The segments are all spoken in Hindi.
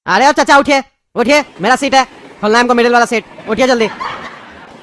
अरे ओ चाचा उठिए उठिए, मेरा सीट है, खोलना है हमको मिडिल वाला सीट, उठिए जल्दी।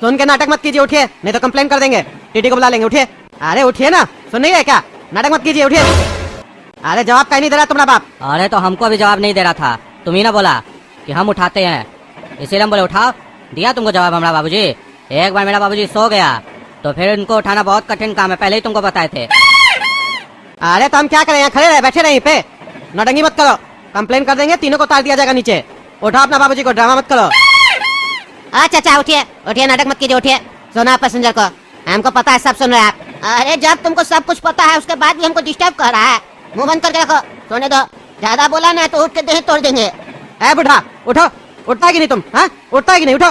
सुन के नाटक मत कीजिए, उठिए नहीं तो कंप्लेन कर देंगे, टीटी को बुला लेंगे, उठिए। अरे उठिए ना, सुन नहीं है क्या? नाटक मत कीजिए, उठिए। अरे जवाब कहीं नहीं दे रहा तुम्हारा बाप। अरे तो हमको भी जवाब नहीं दे रहा था, तुम ही ना बोला कि हम उठाते हैं, इसीलिए हम बोले उठाओ। दिया तुमको जवाब हमारा बाबूजी। एक बार मेरा बाबूजी सो गया तो फिर इनको उठाना बहुत कठिन काम है, पहले ही तुमको बताए थे। अरे तो हम क्या करें, यहाँ खड़े रहे, बैठे रहे पे, नौटंकी मत करो, कंप्लेन कर देंगे, तीनों को उतार दिया जाएगा नीचे। उठाओ अपना बाबूजी को, ड्रामा मत करो। चाचा उठिए उठिए, नाटक मत कीजिए, उठिए। सुना पैसेंजर को, हमको पता है, सब सुन रहे हैं आप। अरे जब तुमको सब कुछ पता है उसके बाद भी हमको डिस्टर्ब कर रहा है, मुंह बंद करके रखो, सोने दो। ज्यादा बोला ना तो उठ के देह तोड़ देंगे। ए बुढ़ा उठो, उठता है कि नहीं तुम? हाँ उठता है कि नहीं? उठो,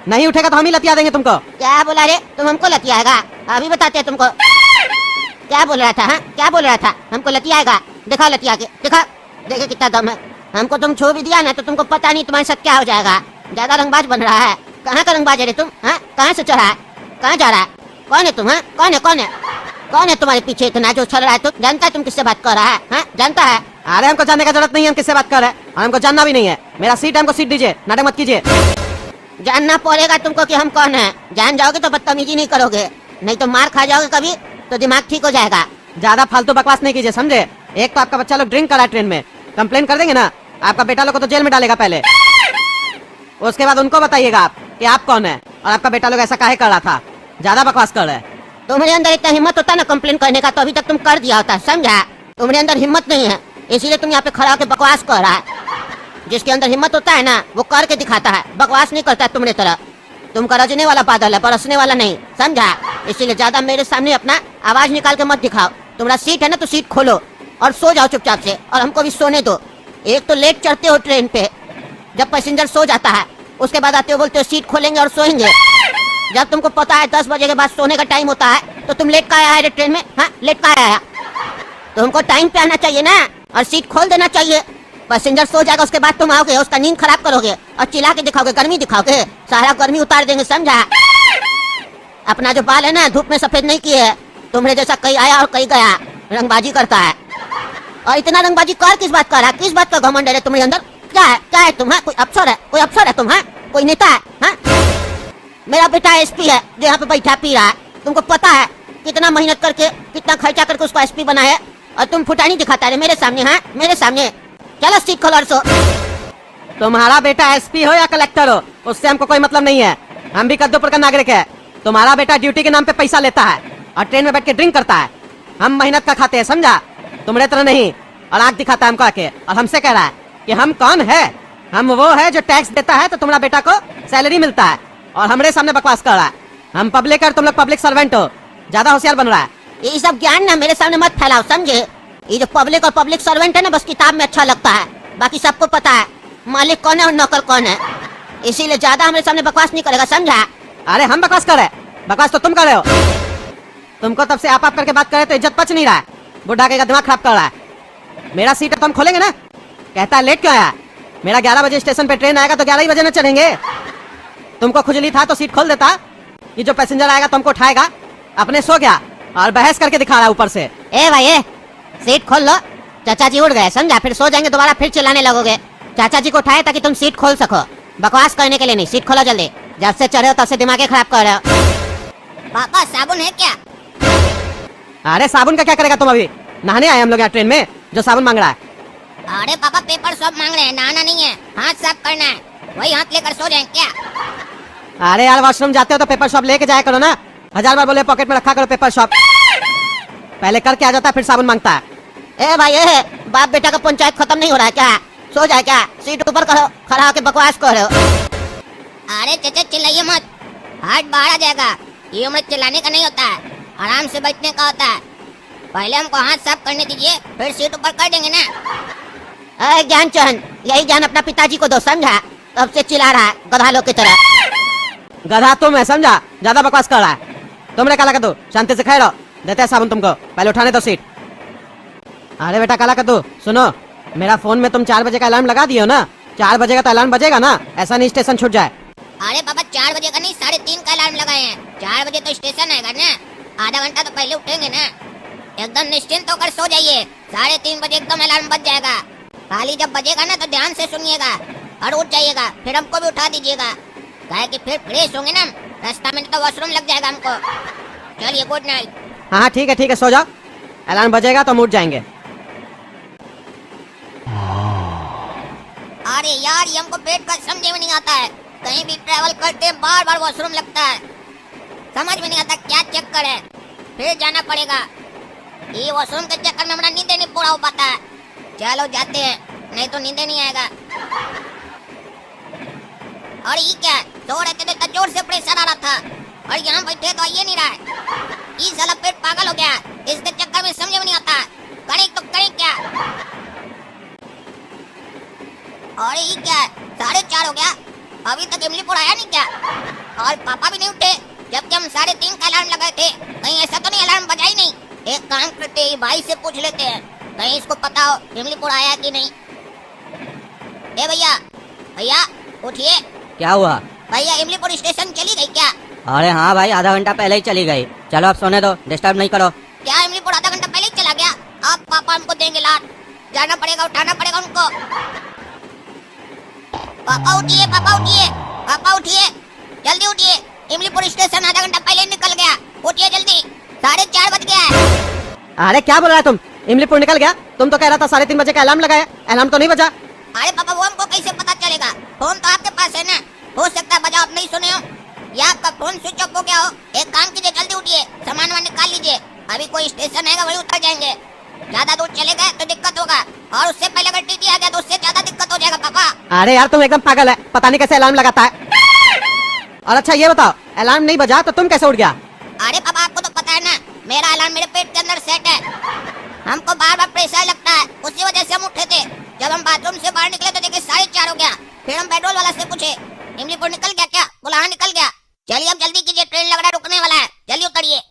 नहीं उठेगा तो हम ही लतिया देंगे तुमको। क्या बोला रे, तुम हमको लतियाएगा? अभी बताते हैं तुमको। क्या बोल रहा था? हाँ क्या बोल रहा था? हमको लतियाएगा? दिखा लतिया के, दिखा, देखे कितना दम है। हमको तुम छू भी दिया ना तो तुमको पता नहीं तुम्हारे साथ क्या हो जाएगा। ज्यादा रंगबाज बन रहा है। कहाँ का रंगबाज है रे तुम? हाँ कहाँ से चढ़ा है, कहाँ जा रहा है? कौन है तुम? हाँ कौन है, कौन है, कौन है तुम्हारे पीछे इतना जो चल रहा है? तुम जानता है तुम किससे बात कर रहा है? हाँ जानता है? अरे हमको जानने का जरूरत नहीं है हम किससे बात कर रहे हैं, और हमको जानना भी नहीं है। मेरा सीट है, हमको सीट दीजिए, नाटक मत कीजिए। जानना पड़ेगा तुमको कि हम कौन है। जान जाओगे तो बदतमीजी नहीं करोगे, नहीं तो मार खा जाओगे कभी तो दिमाग ठीक हो जाएगा। ज्यादा फालतू बकवास नहीं कीजिए, समझे? एक तो आपका बच्चा लोग ड्रिंक करा ट्रेन में, कंप्लेन कर देंगे ना, आपका बेटा लोग को तो जेल में डालेगा पहले, उसके बाद उनको बताइएगा आप कि आप कौन है और आपका बेटा लोग ऐसा काहे कर रहा था। ज्यादा बकवास कर रहे हैं। तुम्हारे अंदर इतना हिम्मत होता ना कंप्लेन करने का तो अभी तक तुम कर दिया होता, समझा? तुम्हारे अंदर हिम्मत नहीं है, इसीलिए तुम यहाँ पे खड़ा होकर बकवास कर रहा है। जिसके अंदर हिम्मत होता है ना वो करके दिखाता है, बकवास नहीं करता है तुम्हारी तरह। तुम गरजने वाला बादल है, बरसने वाला नहीं, समझा? इसीलिए ज्यादा मेरे सामने अपना आवाज निकाल के मत दिखाओ। तुम्हारा सीट है ना तो सीट खोलो और सो जाओ चुपचाप से, और हमको भी सोने दो। एक तो लेट चढ़ते हो ट्रेन पे, जब पैसेंजर सो जाता है उसके बाद आते हो बोलते हो सीट खोलेंगे और सोएंगे। जब तुमको पता है 10 बजे के बाद सोने का टाइम होता है तो तुम लेट का आया है ट्रेन में? हाँ लेट का आया? तुमको टाइम पे आना चाहिए ना और सीट खोल देना चाहिए। पैसेंजर सो जाएगा उसके बाद तुम आओगे, उसका नींद खराब करोगे और चिल्ला के दिखाओगे, गर्मी दिखाओगे, सारा गर्मी उतार देंगे, समझा? अपना जो बाल है ना धूप में सफेद नहीं किए है, तुम्हारे जैसा कहीं आया और कहीं गया, रंगबाजी करता है। और इतना रंगबाजी कर किस बात कर रहा है? किस बात का घमंड है तुम्हारे अंदर? क्या है, क्या है तुम? कोई अफसर है, कोई अफसर है तुम? कोई नेता है? हाँ मेरा बेटा एसपी है जो यहाँ पे बैठा पी रहा है, तुमको पता है कितना मेहनत करके कितना खर्चा करके उसको एसपी बना है, और तुम फुटानी दिखाता है मेरे सामने। हाँ मेरे सामने, चलो सीट खोलो और सो। तुम्हारा बेटा एसपी हो या कलेक्टर हो उससे हमको कोई मतलब नहीं है, हम भी कद्दूपुर का नागरिक है। तुम्हारा बेटा ड्यूटी के नाम पे पैसा लेता है और ट्रेन में बैठ के ड्रिंक करता है, हम मेहनत का खाते हैं, समझा? तुम्हारे तरह नहीं। और आग दिखाता है हमको आके और हमसे कह रहा है कि हम कौन है? हम वो है जो टैक्स देता है तो तुम्हारा बेटा को सैलरी मिलता है, और हमारे सामने बकवास कर रहा है। हम पब्लिक और तुम लोग पब्लिक सर्वेंट हो, ज्यादा होशियार बन रहा है। ये सब ज्ञान ना मेरे सामने मत फैलाओ, समझे? ये जो पब्लिक और पब्लिक सर्वेंट है ना बस किताब में अच्छा लगता है, बाकी सबको पता है मालिक कौन है और नौकर कौन है। इसीलिए ज्यादा हमारे सामने बकवास नहीं करेगा, समझा? अरे हम बकवास कर रहे हैं? बकवास तो तुम कर रहे हो। तुमको तब से आप करके बात करे तो इज्जत पच नहीं रहा है, बुढ़ा का दिमाग खराब कर रहा है। मेरा सीट है तो हम खोलेंगे ना, कहता है लेट क्यों आया? मेरा 11 बजे स्टेशन पे ट्रेन आएगा तो 11 ही बजे न चढ़ेंगे। तुमको खुजली था तो सीट खोल देता, ये जो पैसेंजर आएगा तुमको उठाएगा, अपने सो गया और बहस करके दिखा रहा है ऊपर से। ए भाई ए, सीट खोल लो, चाचा जी उठ गए, समझा? फिर सो जाएंगे दोबारा, फिर चिल्लाने लगोगे। चाचा जी को उठाए ताकि तुम सीट खोल सको, बकवास करने के लिए नहीं। सीट खोलो जल्दी, जब से चढ़े हो तब से दिमाग खराब कर रहे हो। पापा साबुन है क्या? अरे साबुन का क्या करेगा तुम? अभी नहाने आए हम लोग यहाँ ट्रेन में, जो साबुन मांग रहा है। अरे पापा पेपर सब मांग रहे हैं, नहाना नहीं है, हाथ साफ करना है, वही हाथ लेकर सो जाए क्या? अरे यार वॉशरूम जाते हो तो पेपर शॉप लेके जाया करो ना, 1000 बार बोले पॉकेट में रखा करो पेपर शॉप। पहले करके आ जाता है फिर साबुन मांगता है। ए भाई ए, बाप बेटा का पंचायत खत्म नहीं हो रहा है क्या? सो जाए क्या? सीट ऊपर करो, खड़ा होकर बकवास करो। अरे चाचा चिल्लाइए मत, हाथ बाहर आ जाएगा। ये उम्र चिल्लाने का नहीं होता है, आराम से बैठने का होता है। पहले हमको हाथ साफ करने दीजिए, फिर सीट ऊपर कर देंगे ना। अरे ज्ञान चंद, यही ज्ञान अपना पिताजी को दो, समझा? तब से चिल्ला रहा है गधा लोग की तरह। गधा तुम है, समझा? ज्यादा बकवास कर रहा है। तुमने काला कद्दू शांति से खाए रहो, देते हैं साबुन तुमको, पहले उठाने दो सीट। अरे बेटा काला कद्दू सुनो, मेरा फोन में तुम 4 बजे का अलार्म लगा दियो ना, 4 बजे का तो अलार्म बजेगा ना, ऐसा नहीं स्टेशन छूट जाए। अरे पापा 4 बजे का नहीं 3:30 का अलार्म लगाए हैं, 4 बजे तो स्टेशन आएगा ना, आधा घंटा तो पहले उठेंगे ना। एकदम निश्चिंत होकर सो जाइए, 3:30 बजे एकदम अलार्म बज जाएगा। खाली जब बजेगा ना तो ध्यान से सुनिएगा और उठ जाइएगा, फिर हमको भी उठा दीजिएगा, काहे कि फिर फ्रेश होंगे ना, रास्ता में तो वॉशरूम लग जाएगा हमको। चलिए गुड नाइट। हाँ हाँ ठीक है सो जाओ, अलार्म बजेगा तो हम उठ जाएंगे। अरे यार ये हमको पेट का समझ में नहीं आता है, कहीं भी ट्रैवल करते हैं बार बार वॉशरूम लगता है, समझ में नहीं आता क्या चक्कर है, फिर जाना पड़ेगा। ये वॉशरूम के चक्कर में हमारा नींद नहीं पूरा हो पाता है। चलो जाते हैं, नहीं तो नींद नहीं आएगा। और ये क्या है, सो रहे थे तो इतना जोर से प्रेशर आ रहा था और यहाँ बैठे तो ये नहीं रहा है। ये साला पेट पागल हो गया, इसके चक्कर में समझ में नहीं आता करें तो करें क्या। और ये क्या है, 4:30 हो गया, अभी तक इमलीपुर आया नहीं क्या? और पापा भी नहीं उठे, जबकि हम 3:30 का अलार्म लगाए थे। कहीं ऐसा तो नहीं अलार्म बजा ही नहीं? एक काम करते हैं, भाई से पूछ लेते हैं, कहीं इसको पता हो इमलीपुर आया कि नहीं। ए भैया, भैया उठिए। क्या हुआ? भैया इमलीपुर स्टेशन चली गई क्या? अरे हाँ भाई, आधा घंटा पहले ही चली गई। चलो अब सोने दो, डिस्टर्ब नहीं करो। क्या इमलीपुर आधा घंटा पहले ही चला गया? अब पापा हमको देंगे लात, जाना पड़ेगा, उठाना पड़ेगा उनको। पापा उठिए, पापा उठिए, पापा उठिए, जल्दी उठिए, इमलीपुर स्टेशन आधा घंटा पहले निकल गया, उठिए जल्दी, 4:30 बज गया है। अरे क्या बोल रहा है तुम? इमलीपुर निकल गया? तुम तो कह रहा था 3:30 बजे का अलार्म लगाया, अलार्म तो नहीं बजा। अरे पापा वो हमको कैसे पता चलेगा? फोन तो आपके पास है ना, हो सकता है बजा आप नहीं सुने हो या आपका फोन स्विच ऑफ हो गया हो। एक काम कीजिए, जल्दी उठिए, सामान वामान निकाल लीजिए, अभी कोई स्टेशन आएगा वही उतर जाएंगे। ज्यादा दूर चले गए तो दिक्कत होगा, और उससे पहले अगर टीटी आ गया तो उससे ज्यादा दिक्कत हो जाएगा पापा। अरे यार तुम एकदम पागल है, पता नहीं कैसे अलार्म लगाता है। और अच्छा ये बताओ, अलार्म नहीं बजा तो तुम कैसे उठ गया? अरे पापा आपको तो पता है ना, मेरा अलार्म मेरे पेट के अंदर सेट है, हमको बार बार प्रेशर लगता है, उसी वजह से हम उठे थे। जब हम बाथरूम से बाहर निकले तो देखे 4:30 हो गया, फिर हम पेट्रोल वाला से पूछे इमलीपुर निकल गया क्या? बोला हाँ निकल गया। चलिए अब जल्दी कीजिए, ट्रेन लग रहा है रुकने वाला है, जल्दी उतरिए।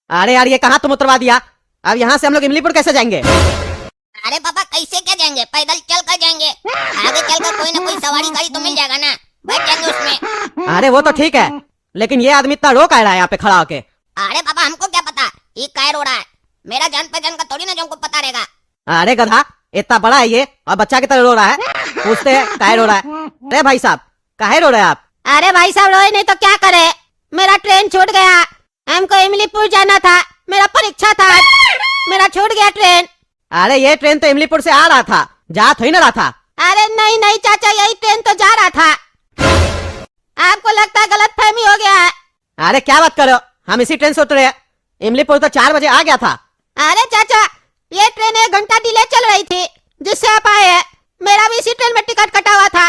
अरे यार ये कहाँ तुम उतरवा दिया? अब यहाँ से हम लोग इमलीपुर कैसे जाएंगे? अरे पापा कैसे क्या जाएंगे, पैदल चल कर जाएंगे, आगे चलकर कोई ना कोई सवारी गाड़ी तो मिल जाएगा ना, बैठ जाएंगे उसमें। अरे वो तो ठीक है, लेकिन ये आदमी इतना रो काहे रहा है यहाँ पे खड़ा होके? अरे पापा हमको क्या पता ये काय रो रहा है, मेरा जान पहचान का थोड़ी ना जो हमको पता रहेगा। अरे गधा, इतना बड़ा है ये और बच्चा की तरह रो रहा है, पूछते हैं काहे रो रहा है। अरे भाई साहब काहे रो रहे हैं आप? अरे भाई साहब रोए नहीं तो क्या करे, मेरा ट्रेन छूट गया, हमको इमलीपुर जाना था, मेरा परीक्षा था, मेरा छूट गया ट्रेन। अरे ये ट्रेन तो इमलीपुर से आ रहा था, जा थोड़ी ना रहा था। अरे नहीं नहीं चाचा, यही ट्रेन तो जा रहा था, आपको लगता है गलत फहमी हो गया है। अरे क्या बात करो, हम इसी ट्रेन से उतरे हैं, इमलीपुर तो 4 बजे आ गया था। अरे चाचा ये ट्रेन 1 घंटा डिले चल रही थी जिससे आप आए हैं, मेरा भी इसी ट्रेन में टिकट कटा हुआ था,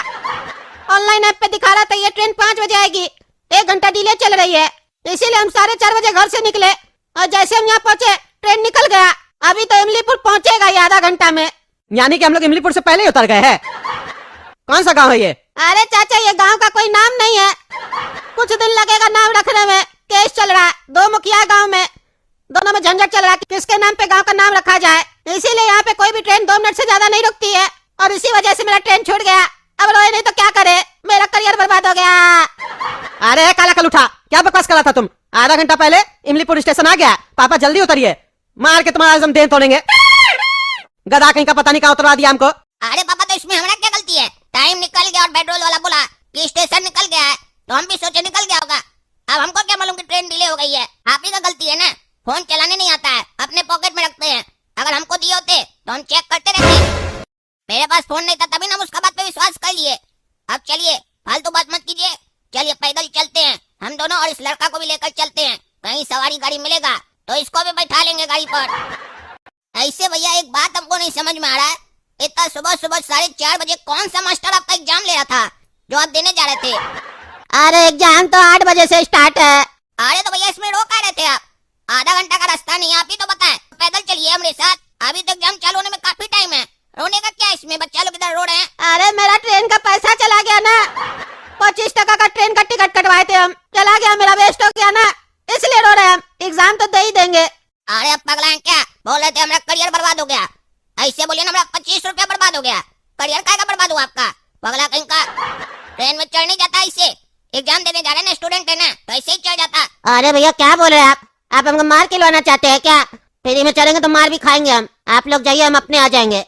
ऑनलाइन ऐप पे दिखा रहा था ये ट्रेन 5 बजे आएगी, 1 घंटा डिले चल रही है, इसीलिए हम 4:30 बजे घर से निकले और जैसे हम यहाँ पहुँचे ट्रेन निकल गया, अभी तो इमलीपुर पहुँचेगा ये आधा घंटा में। यानी कि हम लोग इमलीपुर से पहले ही उतर गए हैं। कौन सा गांव है ये? अरे चाचा ये गांव का कोई नाम नहीं है, कुछ दिन लगेगा नाम रखने में, केस चल रहा है, 2 मुखिया गांव में, दोनों में झंझट चल रहा है कि किसके नाम पे गांव का नाम रखा जाए, इसीलिए यहाँ पे कोई भी ट्रेन 2 मिनट से ज्यादा नहीं रुकती है और इसी वजह से मेरा ट्रेन छूट गया। अब रोए नहीं तो क्या करे, मेरा करियर बर्बाद हो गया। अरे काला कलूठा, क्या बकवास कर रहा था तुम? आधा घंटा पहले इमलीपुर स्टेशन आ गया, पापा जल्दी उतरिए, मार के तुम्हारा हम देह तोड़ेंगे। गधा कहीं का पता नहीं कहाँ उतरवा दिया हमको। अरे पापा तो इसमें हमारा क्या गलती है, टाइम निकल गया और पेट्रोल वाला बोला कि स्टेशन निकल गया है तो हम भी सोचे निकल गया होगा, अब हमको क्या मालूम कि ट्रेन डिले हो गई है। आप ही का गलती है ना, फोन चलाने नहीं आता है, अपने पॉकेट में रखते हैं, अगर हमको दिए होते तो हम चेक करते रहते, मेरे पास फोन नहीं था तभी ना हम उसका बात पे विश्वास कर लिए। अब चलिए फालतू बात मत कीजिए, चलिए पैदल चलते हैं हम दोनों और इस लड़का को भी लेकर चलते हैं, कहीं सवारी गाड़ी मिलेगा तो इसको भी बैठा लेंगे गाड़ी पर। ऐसे भैया एक बात हमको नहीं समझ में आ रहा है, इतना सुबह सुबह 4:30 बजे कौन सा मास्टर आपका एग्जाम ले रहा था जो आप देने जा रहे थे? अरे एग्जाम तो 8 बजे से स्टार्ट है। अरे तो भैया इसमें रोक आ रहे थे आप, आधा घंटा का रास्ता नहीं, आप ही तो बताएं, पैदल चलिए हमारे साथ, अभी तो एग्जाम चालू होने में काफी टाइम है, रोने का क्या इसमें, बच्चा लोग इधर रो रहे हैं। अरे मेरा ट्रेन का पैसा चला गया ना, 25 टका का ट्रेन का टिकट कटवाए थे हम, चला गया, मेरा वेस्ट हो गया ना, इसलिए रो रहे हैं हम, एग्जाम तो दे ही देंगे। अरे अब पगला है क्या, बोल रहे थे हमारा करियर बर्बाद हो गया, ऐसे बोलिए ना हमारा 25 रुपया बर्बाद हो गया, करियर काय का बर्बाद हुआ आपका, पगला कहीं का। ट्रेन में चढ़ नहीं जाता ऐसे, एग्जाम देने जा रहे हैं ना, स्टूडेंट है ना, तो ऐसे ही चढ़ जाता। अरे भैया क्या बोल रहे हैं आप हमको मार के लाना चाहते हैं क्या? फ्री में चलेंगे तो मार भी खाएंगे हम। आप लोग जाइए, हम अपने आ जाएंगे।